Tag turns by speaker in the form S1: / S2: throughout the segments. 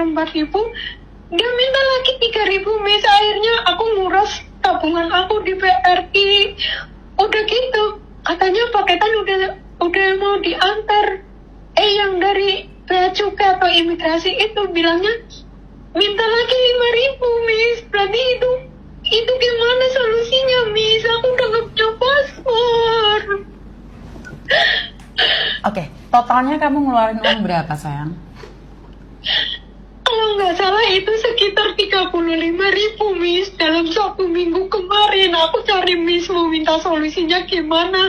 S1: 4.000, dia minta lagi 3.000 Miss. Akhirnya aku nguras tabungan aku di BRI. Udah gitu, katanya paketan udah mau diantar. Yang dari bea cukai atau imigrasi itu bilangnya minta lagi 5.000 Miss. Berarti itu gimana solusinya Miss? Aku udah gak punya paspor.
S2: Oke, totalnya kamu ngeluarin uang berapa sayang?
S1: Kalau nggak salah itu sekitar 35.000 Miss. Dalam 1 minggu kemarin aku cari Miss mau minta solusinya gimana.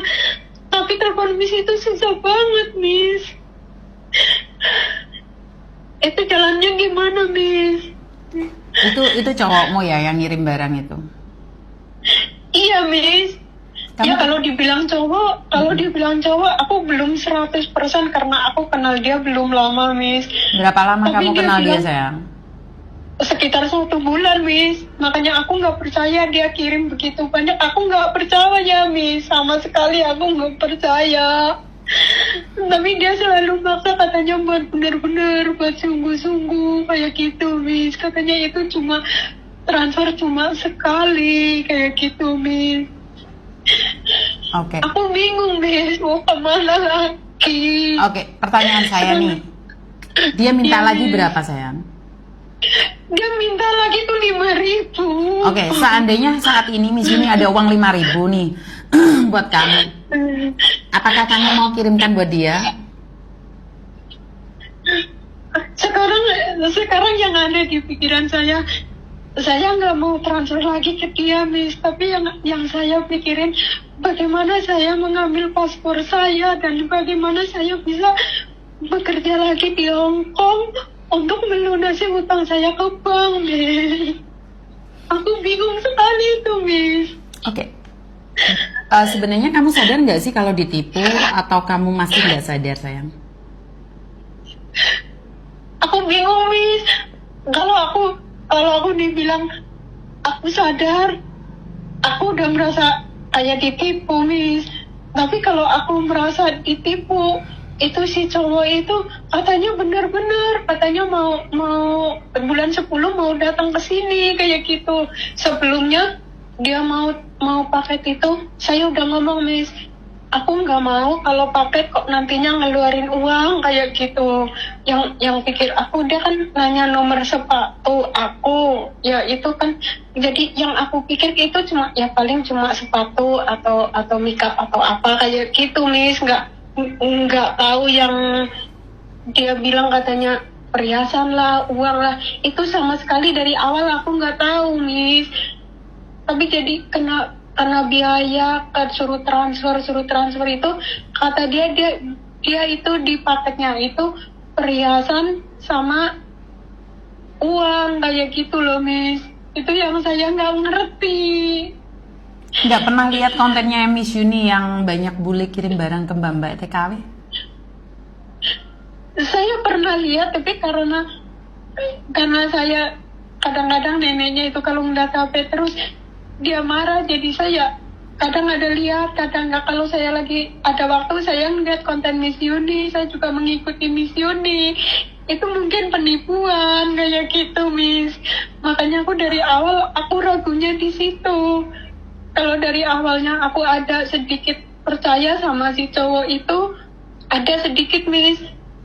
S1: Tapi telepon Miss itu susah banget Miss. Itu jalannya gimana Miss?
S2: Itu cowokmu ya yang ngirim barang itu?
S1: Iya Miss. Ya kalau dibilang cowok, aku belum 100% karena aku kenal dia belum lama Miss.
S2: Berapa lama
S1: Tapi
S2: kamu kenal dia sayang?
S1: Sekitar 1 bulan Miss. Makanya aku nggak percaya dia kirim begitu banyak. Aku nggak percaya Miss, sama sekali aku nggak percaya. Tapi dia selalu maksa katanya buat bener-bener, buat sungguh-sungguh kayak gitu Miss. Katanya itu cuma transfer cuma sekali kayak gitu Miss.
S2: Oke.
S1: Aku bingung Miss mau kemana lagi.
S2: Oke, pertanyaan saya nih. Dia minta lagi berapa sayang?
S1: Dia minta lagi tuh 5.000.
S2: Oke, seandainya saat ini Miss Yuni ada uang 5.000 nih buat kamu, apakah kamu mau kirimkan buat dia?
S1: Sekarang yang ada di pikiran saya nggak mau transfer lagi ke dia Miss. Tapi yang saya pikirin bagaimana saya mengambil paspor saya dan bagaimana saya bisa bekerja lagi di Hong Kong untuk melunasi hutang saya ke bank Miss. Aku bingung sekali itu Miss.
S2: Oke. Sebenarnya kamu sadar nggak sih kalau ditipu atau kamu masih nggak sadar sayang?
S1: Aku bingung Miss. Kalau aku dibilang aku sadar, aku udah merasa kayak ditipu Miss. Tapi kalau aku merasa ditipu, itu si cowok itu katanya benar-benar, katanya mau bulan 10 mau datang ke sini kayak gitu. Sebelumnya dia mau paket itu, saya udah ngomong Miss, aku nggak mau kalau paket kok nantinya ngeluarin uang kayak gitu. Yang pikir aku, dia kan nanya nomor sepatu aku, ya itu kan jadi yang aku pikir itu cuma ya paling cuma sepatu atau makeup atau apa kayak gitu Miss. Nggak tahu yang dia bilang katanya perhiasan lah, uang lah, itu sama sekali dari awal aku nggak tahu Miss. Tapi jadi karena biaya suruh transfer itu, kata dia itu di paketnya itu perhiasan sama uang kayak gitu loh Miss. Itu yang saya nggak ngerti.
S2: Nggak pernah lihat kontennya Miss Yuni yang banyak bule kirim barang ke Mbak TKW?
S1: Saya pernah lihat, tapi karena saya kadang-kadang neneknya itu kalau ngeliat HP terus dia marah, jadi saya kadang ada lihat, kadang nggak. Kalau saya lagi ada waktu saya ngeliat konten Miss Yuni, saya juga mengikuti Miss Yuni. Itu mungkin penipuan kayak gitu Miss. Makanya aku dari awal aku ragunya di situ. Kalau dari awalnya aku ada sedikit percaya sama si cowok itu, ada sedikit Miss.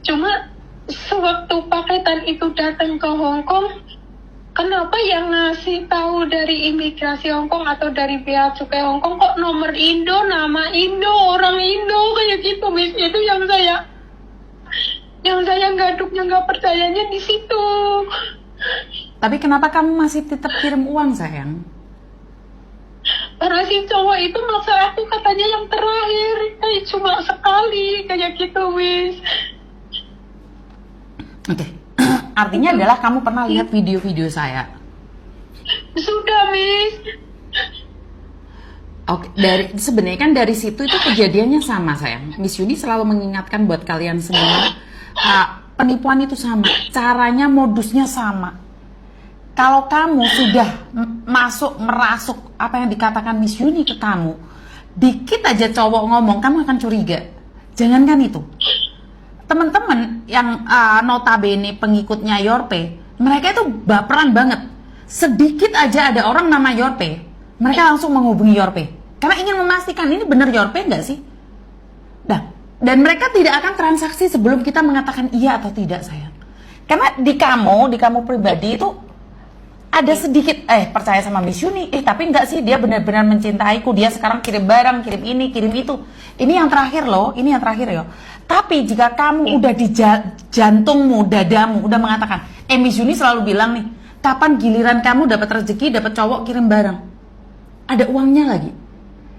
S1: Cuma sewaktu paketan itu datang ke Hong Kong, kenapa yang ngasih tahu dari imigrasi Hong Kong atau dari bea cukai Hong Kong kok nomor Indo, nama Indo, orang Indo kayak gitu Miss. Itu yang saya nggak percayanya di situ.
S2: Tapi kenapa kamu masih tetap kirim uang sayang?
S1: Karena si cowok itu maksa aku, katanya yang terakhir kayak cuma sekali kayak gitu Miss.
S2: Oke. Artinya adalah kamu pernah lihat video-video saya?
S1: Sudah Miss.
S2: Oke, sebenarnya kan dari situ itu kejadiannya sama sayang. Miss Yuni selalu mengingatkan buat kalian semua, penipuan itu sama, caranya modusnya sama. Kalau kamu sudah merasuk apa yang dikatakan Miss Yuni ke kamu, dikit aja cowok ngomong, kamu akan curiga. Jangankan itu, teman-teman yang notabene pengikutnya Yorpe, mereka itu baperan banget. Sedikit aja ada orang nama Yorpe, mereka langsung menghubungi Yorpe karena ingin memastikan ini benar Yorpe nggak sih. Nah, dan mereka tidak akan transaksi sebelum kita mengatakan iya atau tidak, sayang. Karena di kamu pribadi itu ada sedikit percaya sama Miss Yuni, tapi enggak sih, dia benar-benar mencintaiku, dia sekarang kirim barang, kirim ini, kirim itu. Ini yang terakhir loh, ini yang terakhir ya. Tapi jika kamu udah di jantungmu, dadamu udah mengatakan, Miss Yuni selalu bilang nih, kapan giliran kamu dapat rezeki, dapat cowok kirim barang, ada uangnya lagi.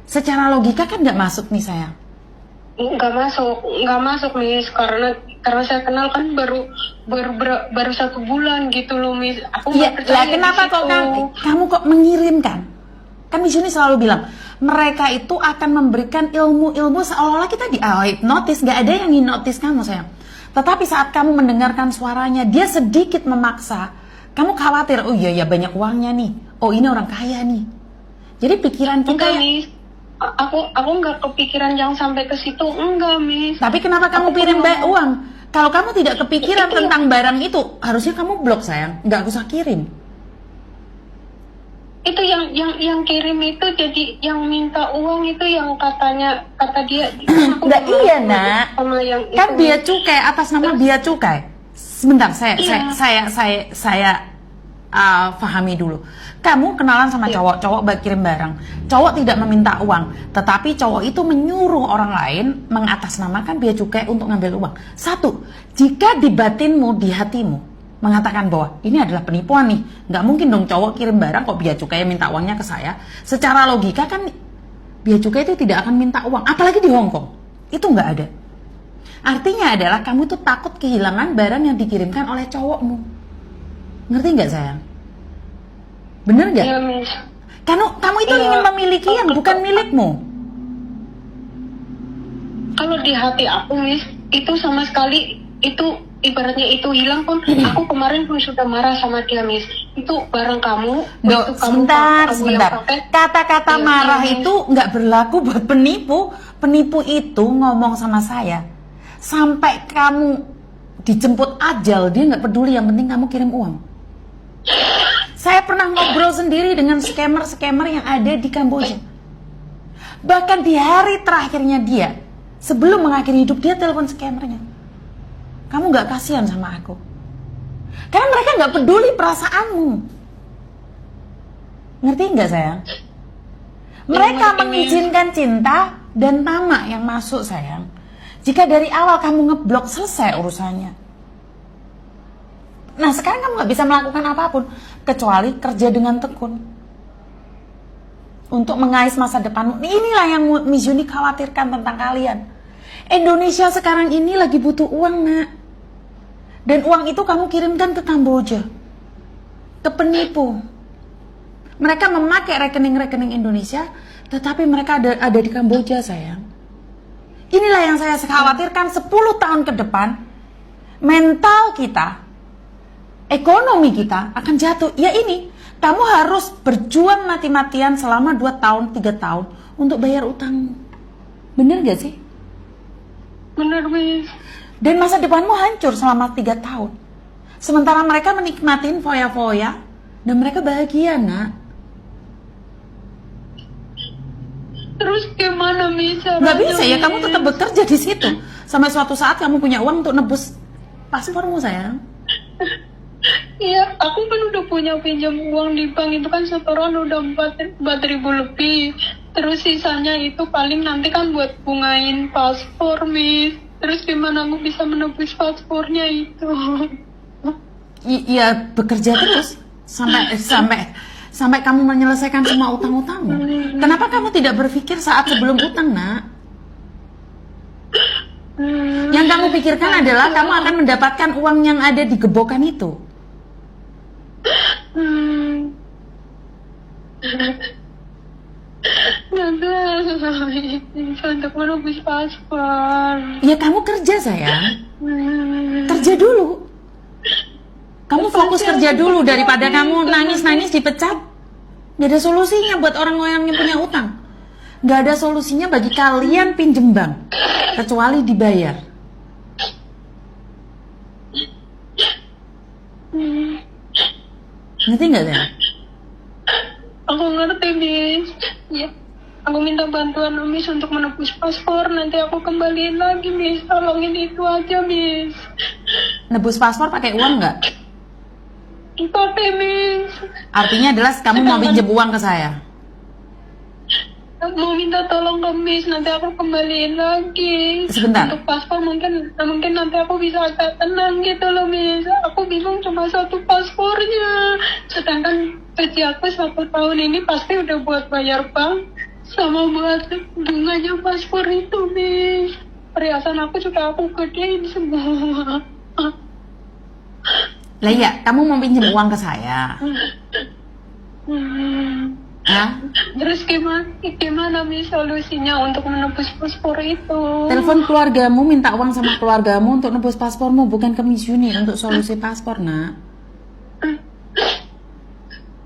S2: Secara logika kan nggak masuk nih, sayang.
S1: Nggak masuk Miss, karena saya kenal kan baru 1 bulan gitu loh Miss. Aku
S2: Iya,
S1: nggak percaya.
S2: kenapa
S1: di
S2: kok
S1: situ.
S2: kamu kok mengirimkan? Kan Miss Yuni selalu bilang mereka itu akan memberikan ilmu-ilmu seolah-olah kita hipnotis. Nggak ada yang hipnotis kamu, sayang. Tetapi saat kamu mendengarkan suaranya, dia sedikit memaksa. Kamu khawatir, oh iya banyak uangnya nih. Oh ini orang kaya nih. Jadi pikiran kita
S1: Enggak Miss, aku nggak kepikiran yang sampai ke situ, enggak Miss.
S2: Tapi kenapa kamu kirim uang? Kalau kamu tidak kepikiran tentang barang itu, harusnya kamu blok, sayang. Nggak usah kirim.
S1: Itu yang kirim itu, jadi yang minta uang itu yang kata dia. Aku
S2: Nggak,
S1: nggak
S2: iya
S1: mau
S2: nak.
S1: sama yang
S2: Kan
S1: itu.
S2: Bea Cukai, atas nama Bea Cukai. Sebentar, saya pahami dulu. Kamu kenalan sama cowok kirim barang. Cowok tidak meminta uang, tetapi cowok itu menyuruh orang lain mengatasnamakan Bea Cukai untuk ngambil uang. Satu, jika di batinmu, di hatimu mengatakan bahwa ini adalah penipuan nih, nggak mungkin dong cowok kirim barang kok Bea Cukai minta uangnya ke saya. Secara logika kan Bea Cukai itu tidak akan minta uang, apalagi di Hong Kong. Itu nggak ada. Artinya adalah kamu tuh takut kehilangan barang yang dikirimkan oleh cowokmu. Ngerti nggak, sayang? Bener nggak?
S1: Iya Miss.
S2: Kamu itu
S1: Iya.
S2: ingin memiliki yang bukan milikmu.
S1: Kalau di hati aku Miss, itu sama sekali itu ibaratnya itu hilang pun. Aku kemarin pun sudah marah sama dia Miss. Itu barang kamu.
S2: Dok,
S1: itu kamu
S2: sebentar.
S1: yang pakai.
S2: Kata-kata
S1: Iya,
S2: marah
S1: iya.
S2: itu nggak berlaku buat penipu. Penipu itu ngomong sama saya, sampai kamu dijemput ajal, dia nggak peduli, yang penting kamu kirim uang. Saya pernah ngobrol sendiri dengan scammer yang ada di Kamboja. Bahkan di hari terakhirnya dia, sebelum mengakhiri hidup, dia telepon scammernya. Kamu nggak kasihan sama aku? Karena mereka nggak peduli perasaanmu. Ngerti nggak, sayang? Mereka mengizinkan cinta dan tamak yang masuk, sayang. Jika dari awal kamu ngeblok, selesai urusannya. Nah sekarang kamu nggak bisa melakukan apapun kecuali kerja dengan tekun untuk mengais masa depanmu. Inilah yang Miss Yuni khawatirkan tentang kalian. Indonesia sekarang ini lagi butuh uang, nak. Dan uang itu kamu kirimkan ke Kamboja, ke penipu. Mereka memakai rekening-rekening Indonesia, tetapi mereka ada di Kamboja, sayang. Inilah yang saya khawatirkan 10 tahun ke depan. Mental kita, ekonomi kita akan jatuh. Ya ini, kamu harus berjuang mati-matian selama 2 tahun, 3 tahun untuk bayar utangmu. Bener gak sih?
S1: Bener Miss.
S2: Dan masa depanmu hancur selama 3 tahun. Sementara mereka menikmatin foya-foya dan mereka bahagia, nak.
S1: Terus gimana Miss?
S2: Gak bisa ya, kamu tetap bekerja di situ. Sampai suatu saat kamu punya uang untuk nebus paspormu, sayang.
S1: Iya, aku kan udah punya pinjam uang di bank itu kan setoran udah 4.000 lebih. Terus sisanya itu paling nanti kan buat bungain paspor, Miss. Terus gimana aku bisa menebus paspornya itu?
S2: Iya, bekerja terus sampai kamu menyelesaikan semua utang-utangmu. Kenapa kamu tidak berpikir saat sebelum utang, nak? Yang kamu pikirkan adalah kamu akan mendapatkan uang yang ada di gebokan itu.
S1: Untuk menebus paspor.
S2: Ya kamu kerja, sayang. Kerja dulu. Kamu fokus kerja dulu daripada kamu nangis-nangis dipecat. Gak ada solusinya buat orang-orang yang punya utang. Gak ada solusinya bagi kalian pinjem bank kecuali dibayar. Ngerti nggak sayang?
S1: Aku ngerti, Miss. Ya, aku minta bantuan Miss untuk menebus paspor. Nanti aku kembaliin lagi, Miss. Tolongin itu aja, Miss.
S2: Nebus paspor pakai uang nggak?
S1: Pakai, Miss.
S2: Artinya adalah kamu mau pinjam uang ke saya.
S1: Mau minta tolong ke Miss, nanti aku kembaliin lagi.
S2: Sebentar.
S1: Untuk paspor mungkin nanti aku bisa agak tenang gitu loh, Miss. Aku bingung cuma satu paspornya. Sedangkan gaji aku 1 tahun ini pasti udah buat bayar bank sama buat bunganya paspor itu, Miss. Perhiasan aku juga aku gedein semua.
S2: Lah iya, kamu mau pinjam uang ke saya. Hah?
S1: Terus gimana Miss solusinya untuk menebus paspor itu?
S2: Telepon keluargamu, minta uang sama keluargamu untuk nebus paspormu, bukan ke Miss Yuni untuk solusi paspor, nak.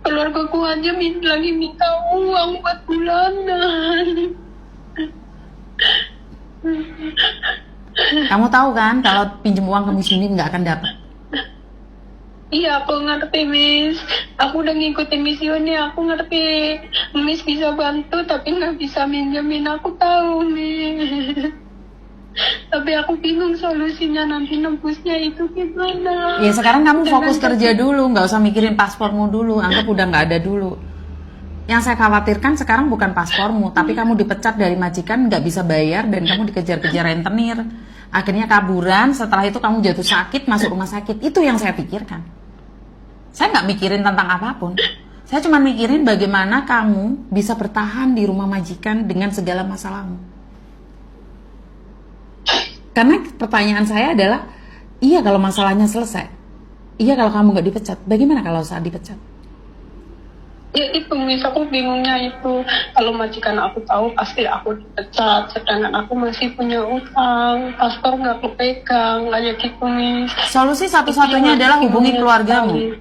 S1: Keluargaku aja lagi minta uang buat bulanan.
S2: Kamu tahu kan kalau pinjam uang ke Miss Yuni nggak akan dapat.
S1: Iya, aku ngerti, Miss. Aku udah ngikutin Miss Yuni, aku ngerti. Miss bisa bantu, tapi nggak bisa minjemin. Aku tahu, Miss. Tapi aku bingung solusinya nanti nebusnya itu gimana.
S2: Ya sekarang kamu fokus kerja dulu, nggak usah mikirin paspormu dulu, anggap udah nggak ada dulu. Yang saya khawatirkan sekarang bukan paspormu, tapi kamu dipecat dari majikan, nggak bisa bayar, dan kamu dikejar-kejar rentenir. Akhirnya kaburan, setelah itu kamu jatuh sakit, masuk rumah sakit. Itu yang saya pikirkan. Saya nggak mikirin tentang apapun. Saya cuma mikirin bagaimana kamu bisa bertahan di rumah majikan dengan segala masalahmu. Karena pertanyaan saya adalah, iya kalau masalahnya selesai. Iya kalau kamu nggak dipecat. Bagaimana kalau saat dipecat?
S1: Ya itu, Miss, aku bingungnya itu. Kalau majikan aku tahu pasti aku dipecat, sedangkan aku masih punya utang, paspor nggak kepegang, kayak gitu, Miss.
S2: Solusi satu-satunya adalah hubungi keluargamu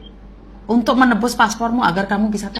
S2: untuk menebus paspormu agar kamu bisa